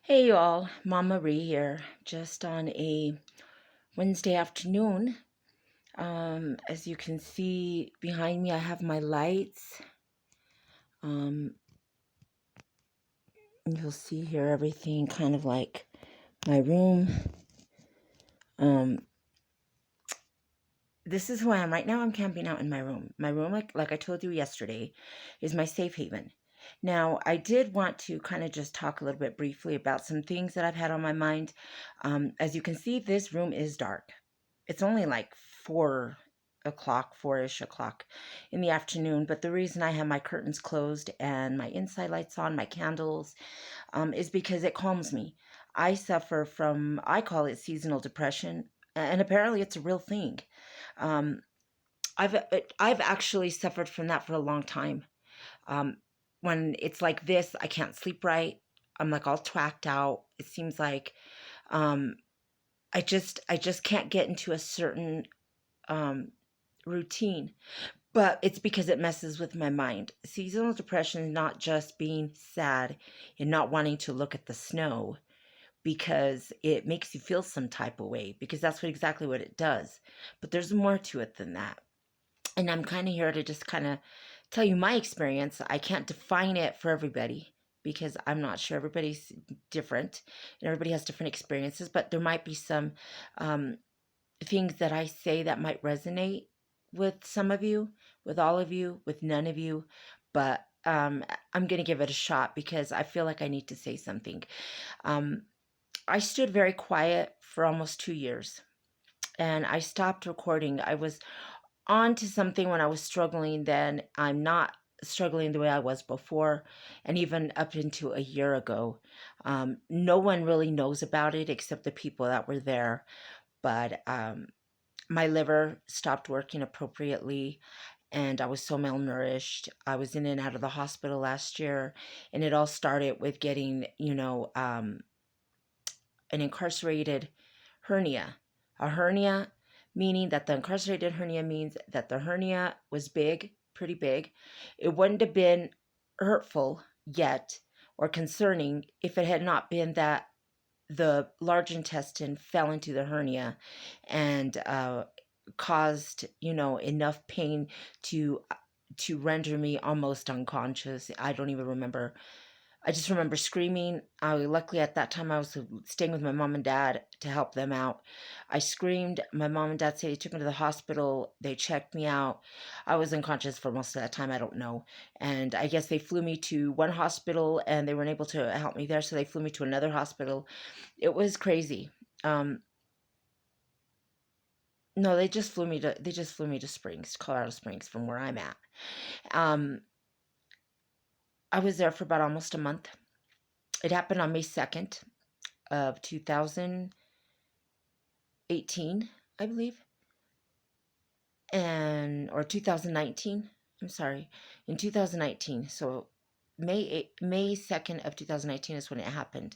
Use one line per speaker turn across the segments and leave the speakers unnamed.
Hey y'all, Mama Ree here, just on a Wednesday afternoon. As you can see behind me, I have my lights. Um, you'll see here everything kind of like my room. Um, this is who I am right now. I'm camping out in my room. My room, like I told you yesterday, is my safe haven. Now, I did want to kind of just talk a little bit briefly about some things that I've had on my mind. As you can see, this room is dark. It's only like 4 o'clock, 4-ish o'clock in the afternoon. But the reason I have my curtains closed and my inside lights on, my candles, is because it calms me. I suffer from, I call it seasonal depression, and apparently it's a real thing. Um, I've I've actually suffered from that for a long time. Um, when it's like this, I can't sleep right. I'm like all twacked out. It seems like um, I just can't get into a certain um, routine, but it's because it messes with my mind. Seasonal depression is not just being sad and not wanting to look at the snow because it makes you feel some type of way, because that's exactly what it does. But there's more to it than that. And I'm kind of here to just kind of tell you my experience. I can't define it for everybody because I'm not sure, everybody's different and everybody has different experiences, but there might be some um, things that I say that might resonate with some of you, with all of you, with none of you, but I'm going to give it a shot because I feel like I need to say something. Um, I stood very quiet for almost 2 years and I stopped recording. I was on to something when I was struggling then. I'm not struggling the way I was before, and even up into a year ago. No one really knows about it except the people that were there, but my liver stopped working appropriately and I was so malnourished. I was in and out of the hospital last year, and it all started with getting, an incarcerated hernia. A hernia, meaning that the incarcerated hernia means that the hernia was big, pretty big. It wouldn't have been hurtful yet or concerning if it had not been that the large intestine fell into the hernia and caused, enough pain to render me almost unconscious. I don't even remember. I just remember screaming. Luckily, at that time, I was staying with my mom and dad to help them out. I screamed. My mom and dad say they took me to the hospital. They checked me out. I was unconscious for most of that time. I don't know. And I guess they flew me to one hospital and they weren't able to help me there. So they flew me to another hospital. It was crazy. Um, no, they just flew me to Springs, Colorado Springs, from where I'm at. Um, I was there for about almost a month. It happened on May 2nd of 2018, I believe, and or 2019. I'm sorry, in 2019. So May 2nd of 2019 is when it happened.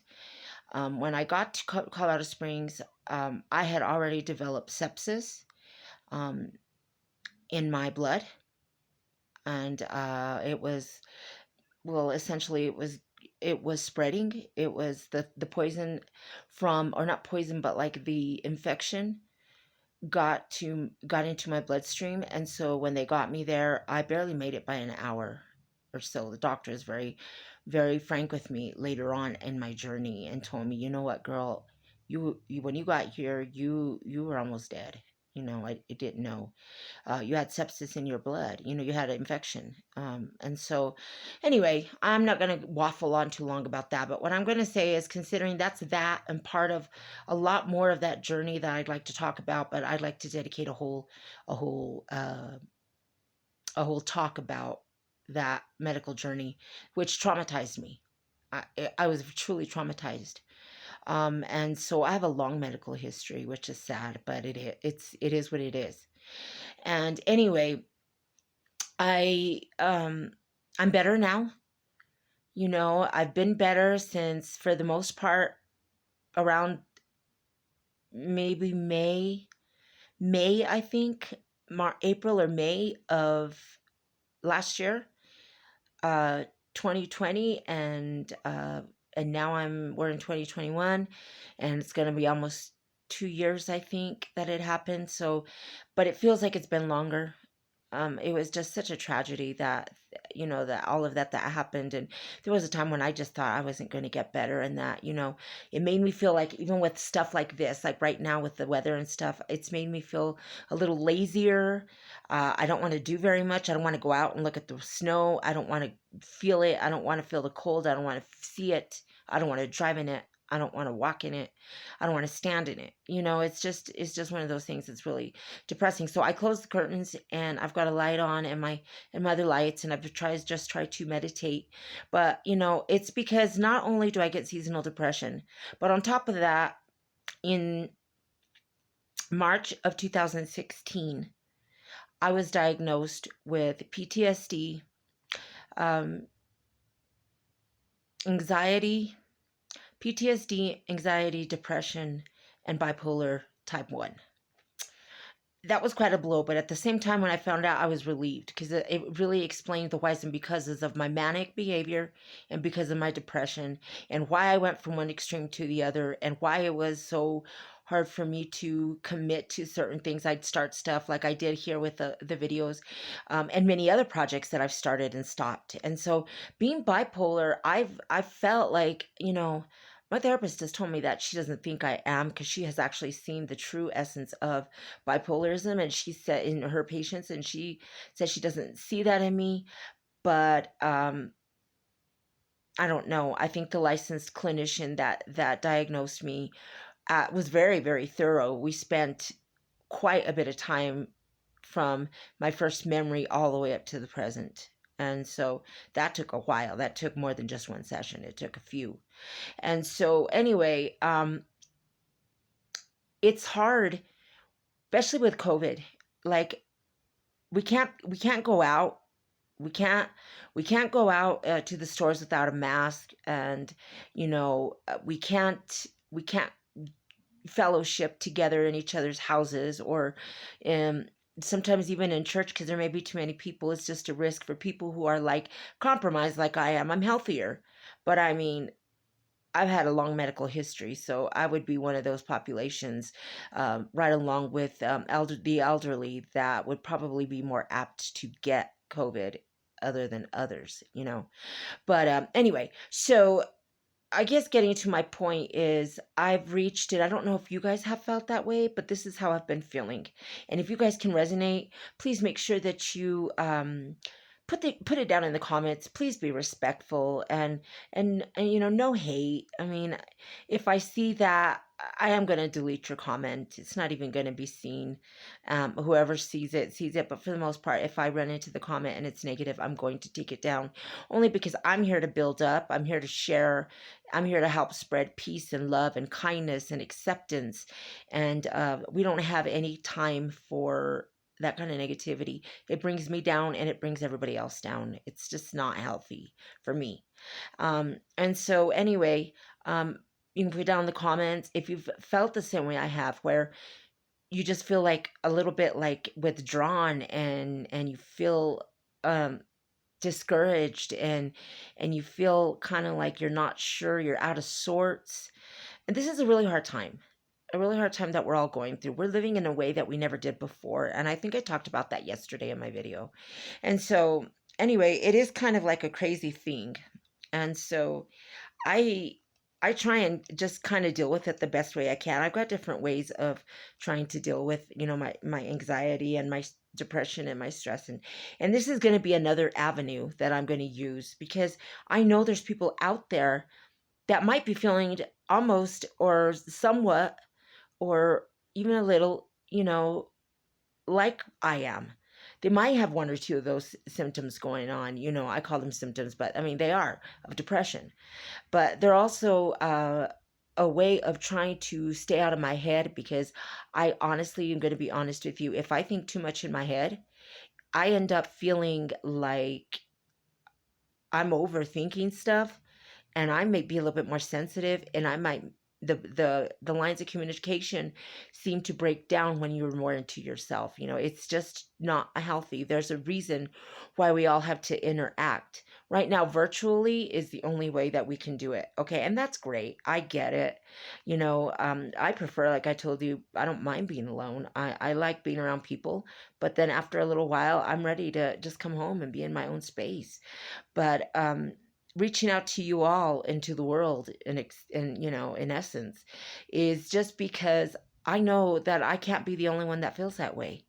When I got to Colorado Springs, I had already developed sepsis um, in my blood, and it was, well, essentially it was spreading. It was the poison from, or not poison, but like the infection got into my bloodstream, and so when they got me there, I barely made it by an hour or so. The doctor is very, very frank with me later on in my journey and told me, you know what, girl, you when you got here, you were almost dead. I didn't know. You had sepsis in your blood. You had an infection. And so, anyway, I'm not going to waffle on too long about that. But what I'm going to say is, considering that's that and part of a lot more of that journey that I'd like to talk about, but I'd like to dedicate a whole, a whole talk about that medical journey, which traumatized me. I was truly traumatized. And so I have a long medical history, which is sad, but it is what it is. And anyway, I I'm better now. I've been better since, for the most part, around maybe May, I think, April or May of last year, uh 2020, and and now we're in 2021, and it's going to be almost 2 years, I think, that it happened. So, but it feels like it's been longer. It was just such a tragedy that, that all of that happened. And there was a time when I just thought I wasn't going to get better, and that, it made me feel like, even with stuff like this, like right now with the weather and stuff, it's made me feel a little lazier. I don't want to do very much. I don't want to go out and look at the snow. I don't want to feel it. I don't want to feel the cold. I don't want to see it. I don't want to drive in it. I don't want to walk in it. I don't want to stand in it. It's just one of those things that's really depressing. So I closed the curtains, and I've got a light on, and my other lights, and I've tried to meditate. But it's because not only do I get seasonal depression, but on top of that, in March of 2016, I was diagnosed with PTSD, um, anxiety, depression, and bipolar type 1. That was quite a blow, but at the same time, when I found out, I was relieved, because it really explained the whys and becauses of my manic behavior, and because of my depression, and why I went from one extreme to the other, and why it was so hard for me to commit to certain things. I'd start stuff like I did here with the videos, and many other projects that I've started and stopped. And so, being bipolar, I've felt like, my therapist has told me that she doesn't think I am, because she has actually seen the true essence of bipolarism, and she said in her patients, and she says she doesn't see that in me. But I don't know. I think the licensed clinician that diagnosed me was very, very thorough. We spent quite a bit of time from my first memory all the way up to the present. And so that took a while. That took more than just one session. It took a few. And so anyway, it's hard, especially with COVID. Like, we can't go out. We can't go out to the stores without a mask, and we can't fellowship together in each other's houses, or um, sometimes even in church, because there may be too many people. It's just a risk for people who are like compromised, like I am. I'm healthier, but I mean, I've had a long medical history, so I would be one of those populations, right along with the elderly, that would probably be more apt to get COVID other than others. But anyway, so I guess getting to my point is, I've reached it. I don't know if you guys have felt that way, but this is how I've been feeling. And if you guys can resonate, please make sure that you put it down in the comments. Please be respectful, and no hate. I mean, if I see that, I am going to delete your comment. It's not even going to be seen. Whoever sees it sees it. But for the most part, if I run into the comment and it's negative, I'm going to take it down, only because I'm here to build up. I'm here to share. I'm here to help spread peace and love and kindness and acceptance. And we don't have any time for that kind of negativity. It brings me down, and it brings everybody else down. It's just not healthy for me. And so anyway, you can put down in the comments if you've felt the same way I have, where you just feel like a little bit like withdrawn, and you feel discouraged, and you feel kind of like you're not sure, you're out of sorts. And this is a really hard time that we're all going through. We're living in a way that we never did before, and I think I talked about that yesterday in my video. And so anyway, it is kind of like a crazy thing. And so I I try and just kind of deal with it the best way I can. I've got different ways of trying to deal with, my anxiety and my depression and my stress, and this is going to be another avenue that I'm going to use, because I know there's people out there that might be feeling almost, or somewhat, or even a little, like I am. They might have one or two of those symptoms going on. I call them symptoms, but I mean, they are, of depression. But they're also a way of trying to stay out of my head, because I honestly am going to be honest with you. If I think too much in my head, I end up feeling like I'm overthinking stuff, and I may be a little bit more sensitive, and I might the lines of communication seem to break down when you're more into yourself. It's just not healthy. There's a reason why we all have to interact. Right now, virtually is the only way that we can do it. Okay. And that's great. I get it. I prefer, like I told you, I don't mind being alone. I like being around people. But then after a little while, I'm ready to just come home and be in my own space. But reaching out to you all into the world in essence is just because I know that I can't be the only one that feels that way.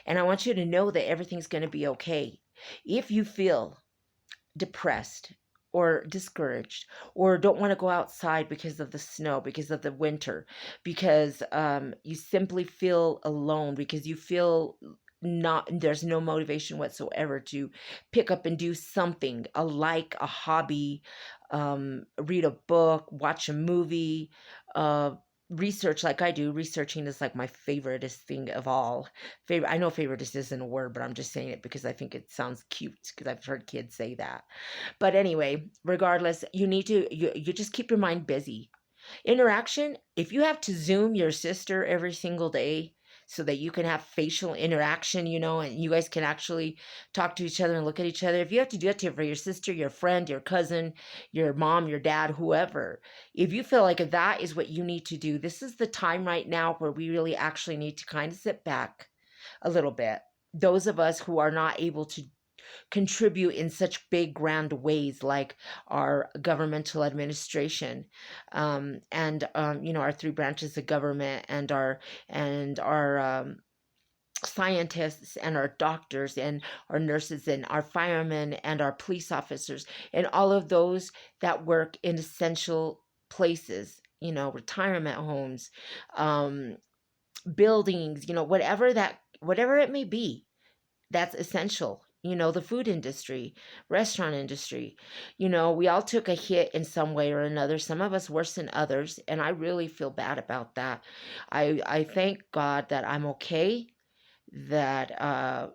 And I want you to know that everything's going to be okay. If you feel depressed or discouraged or don't want to go outside because of the snow, because of the winter, because you simply feel alone, because you feel not there's no motivation whatsoever to pick up and do something, a hobby, read a book, watch a movie, uh, research like I do. Researching is like my favoriteest thing of all. Favorite, I know favoriteest isn't a word, but I'm just saying it because I think it sounds cute because I've heard kids say that. But anyway, regardless, you just keep your mind busy. Interaction, if you have to Zoom your sister every single day so that you can have facial interaction, and you guys can actually talk to each other and look at each other. If you have to do that for your sister, your friend, your cousin, your mom, your dad, whoever, if you feel like that is what you need to do, this is the time right now where we really actually need to kind of sit back a little bit. Those of us who are not able to contribute in such big, grand ways, like our governmental administration, and our three branches of government, and our scientists and our doctors and our nurses and our firemen and our police officers and all of those that work in essential places, retirement homes, um, buildings, whatever it may be that's essential. The food industry, restaurant industry. We all took a hit in some way or another, some of us worse than others, and I really feel bad about that. I thank God that I'm okay, that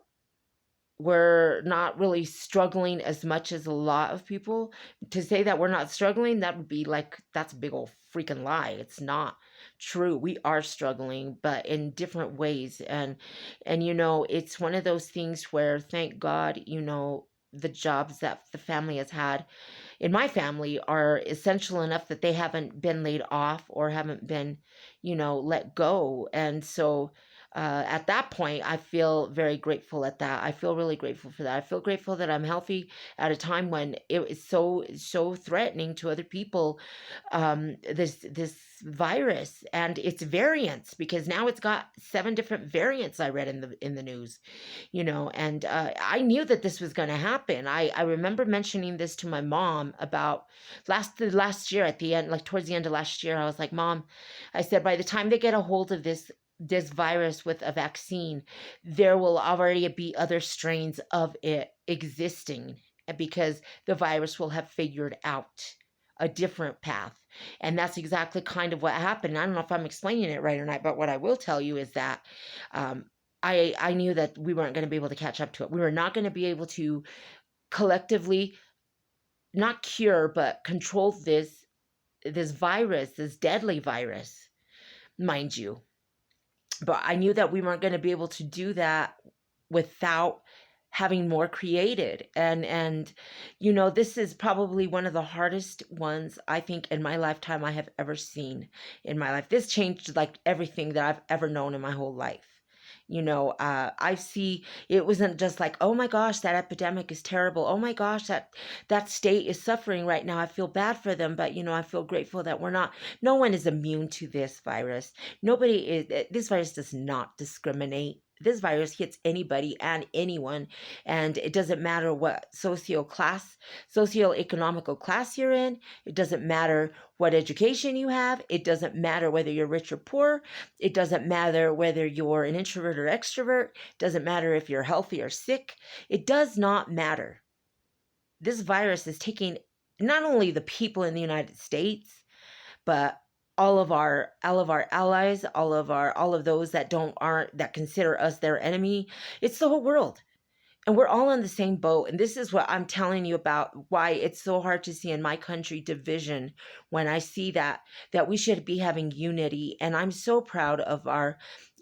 we're not really struggling as much as a lot of people. To say that we're not struggling, that would be like, that's a big old freaking lie. It's not true. We are struggling, but in different ways. And it's one of those things where, thank God, the jobs that the family has had in my family are essential enough that they haven't been laid off or haven't been, let go. And so at that point, I feel very grateful at that. I feel really grateful for that. I feel grateful that I'm healthy at a time when it is so threatening to other people. This virus and its variants, because now it's got 7 different variants. I read in the news, and I knew that this was going to happen. I remember mentioning this to my mom about last year at the end, like towards the end of last year. I was like, Mom, I said, by the time they get a hold of this virus with a vaccine, there will already be other strains of it existing because the virus will have figured out a different path. And that's exactly kind of what happened. I don't know if I'm explaining it right or not, but what I will tell you is that um, I knew that we weren't going to be able to catch up to it. We were not going to be able to collectively not cure, but control this virus, this deadly virus, mind you. But I knew that we weren't going to be able to do that without having more created. And this is probably one of the hardest ones I think in my lifetime I have ever seen in my life. This changed like everything that I've ever known in my whole life. I see it wasn't just like, oh my gosh, that epidemic is terrible. Oh my gosh, that state is suffering right now. I feel bad for them, but I feel grateful that no one is immune to this virus. This virus does not discriminate. This virus hits anybody and anyone, and it doesn't matter what socioeconomical class you're in. It doesn't matter what education you have. It doesn't matter whether you're rich or poor. It doesn't matter whether you're an introvert or extrovert. It doesn't matter if you're healthy or sick. It does not matter. This virus is taking not only the people in the United States, but all of our allies, all of those that consider us their enemy. It's the whole world. And we're all in the same boat. And this is what I'm telling you about why it's so hard to see in my country division when I see that we should be having unity. And I'm so proud of our,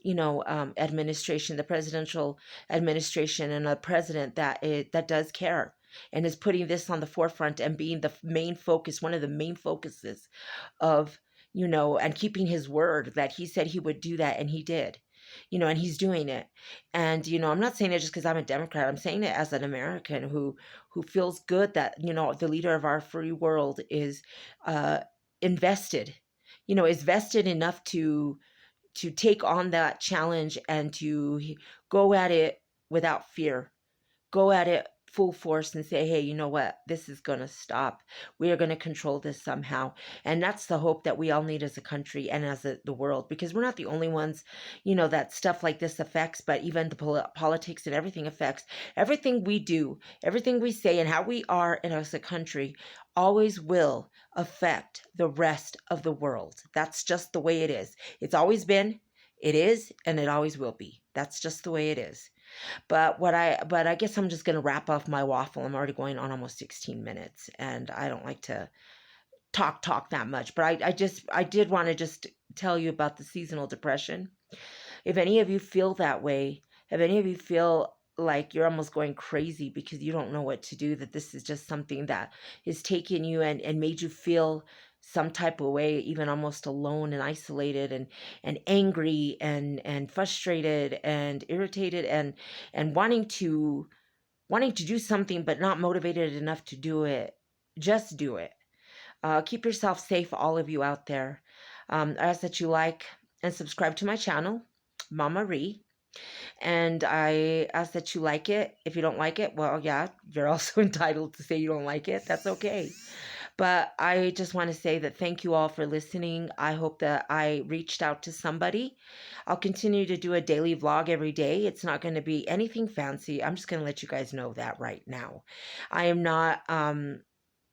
administration, the presidential administration, and a president that does care. and is putting this on the forefront and being the main focus, one of the main focuses of, and keeping his word that he said he would do that, and he did. And he's doing it. And I'm not saying it just because I'm a Democrat. I'm saying it as an American who feels good that the leader of our free world is invested, is vested enough to take on that challenge and to go at it without fear, go at it full force and say, hey, you know what? This is going to stop. We are going to control this somehow. And that's the hope that we all need as a country and as the world, because we're not the only ones, that stuff like this affects, but even the politics and everything affects everything we do, everything we say, and how we are in as a country always will affect the rest of the world. That's just the way it is. It's always been, it is, and it always will be. That's just the way it is. But I guess I'm just going to wrap off my waffle. I'm already going on almost 16 minutes, and I don't like to talk that much. But I did want to just tell you about the seasonal depression. If any of you feel that way, if any of you feel like you're almost going crazy because you don't know what to do, that this is just something that is taking you and made you feel some type of way, even almost alone and isolated and angry and frustrated and irritated and wanting to do something but not motivated enough to do it, just do it. Keep yourself safe, all of you out there. I ask that you like and subscribe to my channel, Mama Ree. And I ask that you like it. If you don't like it, well, yeah, you're also entitled to say you don't like it. That's okay. But I just want to say that thank you all for listening. I hope that I reached out to somebody. I'll continue to do a daily vlog every day. It's not going to be anything fancy. I'm just going to let you guys know that right now. I am not, I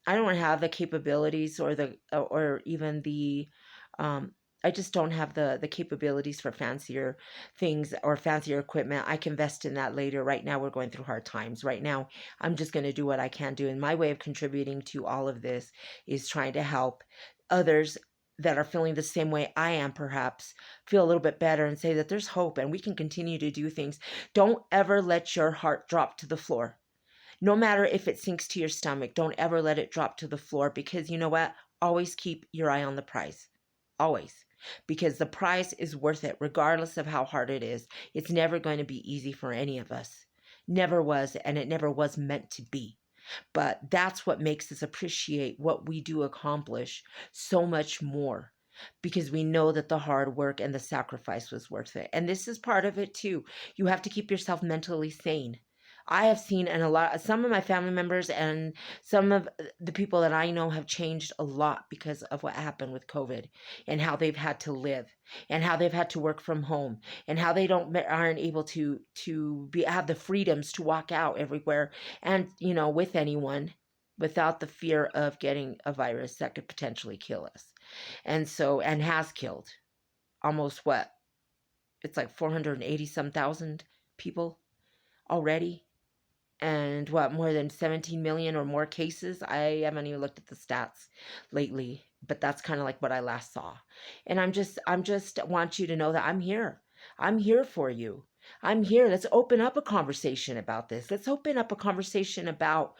don't have the capabilities or even the, I just don't have the capabilities for fancier things or fancier equipment. I can invest in that later. Right now, we're going through hard times. Right now, I'm just going to do what I can do. And my way of contributing to all of this is trying to help others that are feeling the same way I am, perhaps, feel a little bit better and say that there's hope and we can continue to do things. Don't ever let your heart drop to the floor. No matter if it sinks to your stomach, don't ever let it drop to the floor, because you know what? Always keep your eye on the prize. Always. Because the prize is worth it, regardless of how hard it is. It's never going to be easy for any of us. Never was, and it never was meant to be. But that's what makes us appreciate what we do accomplish so much more, because we know that the hard work and the sacrifice was worth it. And this is part of it too. You have to keep yourself mentally sane. I have seen, and some of my family members and some of the people that I know have changed a lot because of what happened with COVID, and how they've had to live, and how they've had to work from home, and how they aren't able to have the freedoms to walk out everywhere and with anyone without the fear of getting a virus that could potentially kill us. And has killed almost it's like 480 some thousand people already, and more than 17 million or more cases. I haven't even looked at the stats lately, but that's kind of like what I last saw. And I'm just want you to know that I'm here. I'm here for you. I'm here. Let's open up a conversation about this. Let's open up a conversation about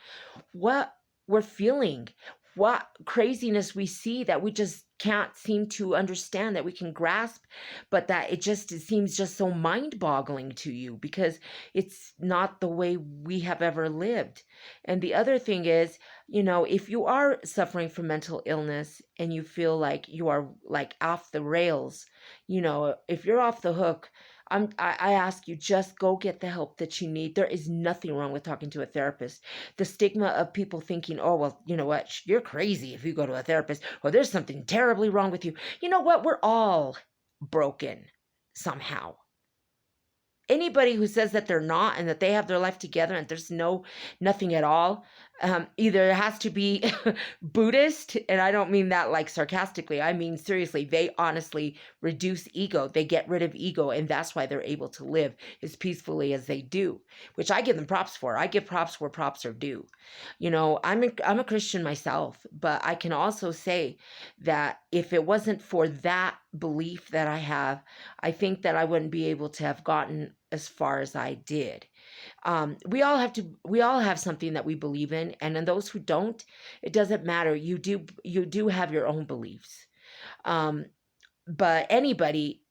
what we're feeling, what craziness we see that we just can't seem to understand, that we can grasp, but that it seems just so mind-boggling to you because it's not the way we have ever lived. And the other thing is, if you are suffering from mental illness and you feel like you are like off the rails, if you're off the hook, I ask you, just go get the help that you need. There is nothing wrong with talking to a therapist. The stigma of people thinking, oh, well, you know what, you're crazy if you go to a therapist, or there's something terribly wrong with you. You know what? We're all broken somehow. Anybody who says that they're not and that they have their life together and there's nothing at all, either it has to be Buddhist, and I don't mean that like sarcastically, I mean seriously, they honestly reduce ego, they get rid of ego, and that's why they're able to live as peacefully as they do, which I give them props for. I give props where props are due. I'm a Christian myself, but I can also say that if it wasn't for that belief that I have, I think that I wouldn't be able to have gotten as far as I did. We all have something that we believe in, and in those who don't, it doesn't matter. You do have your own beliefs. Um, but anybody,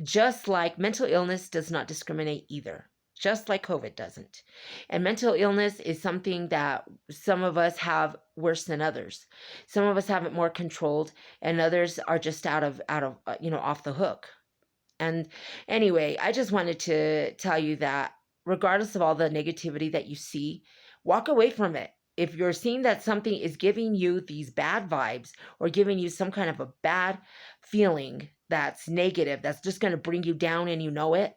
just like mental illness does not discriminate either, just like COVID doesn't. And mental illness is something that some of us have worse than others. Some of us have it more controlled, and others are just out of off the hook. And anyway, I just wanted to tell you that regardless of all the negativity that you see, walk away from it. If you're seeing that something is giving you these bad vibes or giving you some kind of a bad feeling that's negative, that's just going to bring you down and you know it,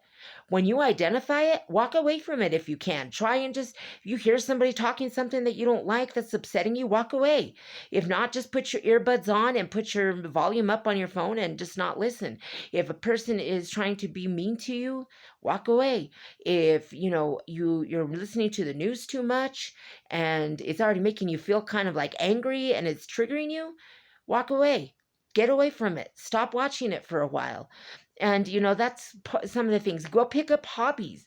when you identify it, walk away from it if you can. Try and just, if you hear somebody talking something that you don't like that's upsetting you, walk away. If not, just put your earbuds on and put your volume up on your phone and just not listen. If a person is trying to be mean to you, walk away. If you're listening to the news too much and it's already making you feel kind of like angry and it's triggering you, walk away. Get away from it. Stop watching it for a while. And that's some of the things. Go pick up hobbies.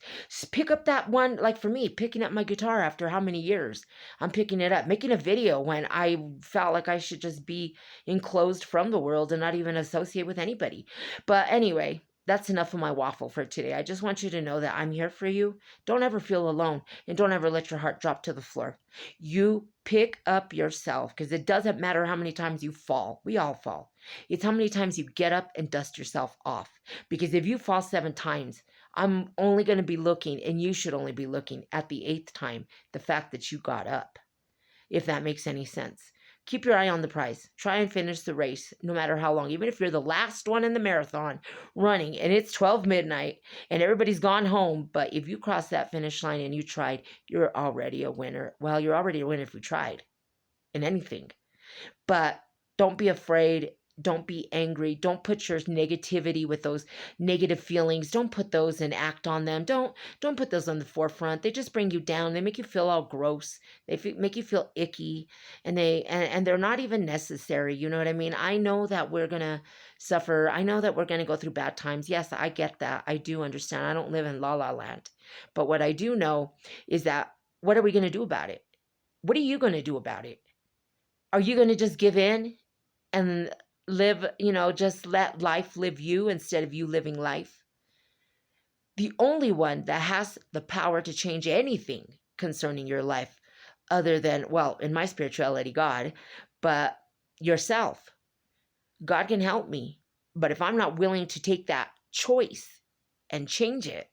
Pick up that one, like for me, picking up my guitar after how many years? I'm picking it up. Making a video when I felt like I should just be enclosed from the world and not even associate with anybody. But anyway, that's enough of my waffle for today. I just want you to know that I'm here for you. Don't ever feel alone, and don't ever let your heart drop to the floor. You pick up yourself, because it doesn't matter how many times you fall. We all fall. It's how many times you get up and dust yourself off. Because if you fall 7 times, I'm only going to be looking, and you should only be looking at the 8th time, the fact that you got up, if that makes any sense. Keep your eye on the prize. Try and finish the race, no matter how long. Even if you're the last one in the marathon running and it's 12 midnight and everybody's gone home, but if you cross that finish line and you tried, you're already a winner. Well, you're already a winner if you tried in anything. But don't be afraid. Don't be angry. Don't put your negativity with those negative feelings. Don't put those and act on them. Don't put those on the forefront. They just bring you down. They make you feel all gross. They make you feel icky, and they're not even necessary. You know what I mean? I know that we're gonna suffer. I know that we're gonna go through bad times. Yes, I get that. I do understand. I don't live in la la land, but what I do know is that what are we gonna do about it? What are you gonna do about it? Are you gonna just give in and live, just let life live you instead of you living life? The only one that has the power to change anything concerning your life, other than, well, in my spirituality, God, but yourself. God can help me. But if I'm not willing to take that choice and change it,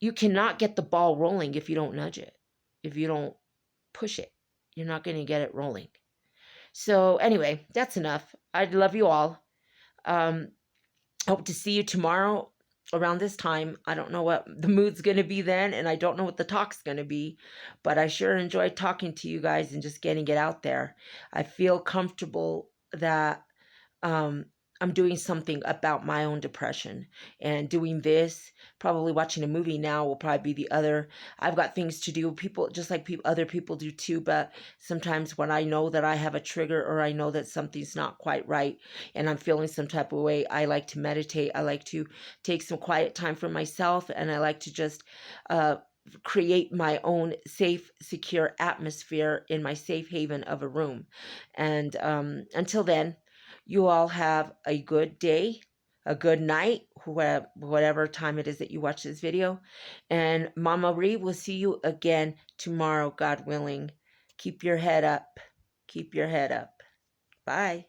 you cannot get the ball rolling if you don't nudge it, if you don't push it. You're not going to get it rolling. So anyway, that's enough. I love you all. Hope to see you tomorrow around this time. I don't know what the mood's going to be then, and I don't know what the talk's going to be, but I sure enjoyed talking to you guys and just getting it out there. I feel comfortable that I'm doing something about my own depression, and doing this, probably watching a movie now will probably be the other. I've got things to do, people just like other people do too, but sometimes when I know that I have a trigger, or I know that something's not quite right and I'm feeling some type of way, I like to meditate. I like to take some quiet time for myself, and I like to just create my own safe, secure atmosphere in my safe haven of a room. And until then, you all have a good day, a good night, whatever time it is that you watch this video. And Mama Ree will see you again tomorrow, God willing. Keep your head up. Keep your head up. Bye.